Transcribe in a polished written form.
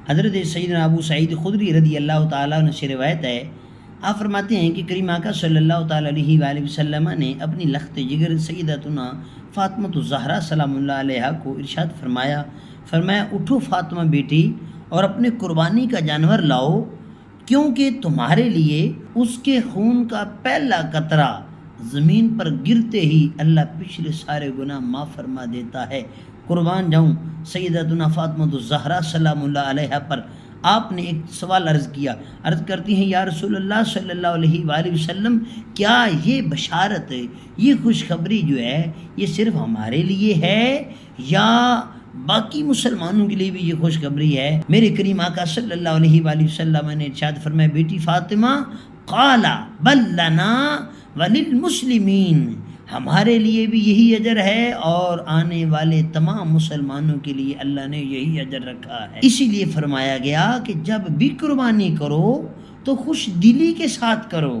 حضرت سیدنا ابو سعید خدری رضی اللہ تعالیٰ عنہ سے روایت ہے، آپ فرماتے ہیں کہ کریم آقا صلی اللہ تعالیٰ علیہ وآلہ وسلم نے اپنی لخت جگر سیدتنا فاطمہ الزہرا سلام اللہ علیہا کو ارشاد فرمایا، اٹھو فاطمہ بیٹی اور اپنے قربانی کا جانور لاؤ، کیونکہ تمہارے لیے اس کے خون کا پہلا قطرہ زمین پر گرتے ہی اللہ پچھلے سارے گناہ معاف فرما دیتا ہے۔ قربان جاؤں سیدتنا فاطمہ الزہرا سلام اللہ علیہا پر۔ آپ نے ایک سوال عرض کیا، عرض کرتی ہیں یا رسول اللہ صلی اللہ علیہ وآلہ وسلم، کیا یہ بشارت، یہ خوشخبری جو ہے یہ صرف ہمارے لیے ہے یا باقی مسلمانوں کے لیے بھی یہ خوشخبری ہے؟ میرے کریم آقا صلی اللہ علیہ وآلہ وسلم نے ارشاد فرمایا، بیٹی فاطمہ، قال بل لنا وللمسلمین، ہمارے لیے بھی یہی اجر ہے اور آنے والے تمام مسلمانوں کے لیے اللہ نے یہی اجر رکھا ہے۔ اسی لیے فرمایا گیا کہ جب بھی قربانی کرو تو خوش دلی کے ساتھ کرو۔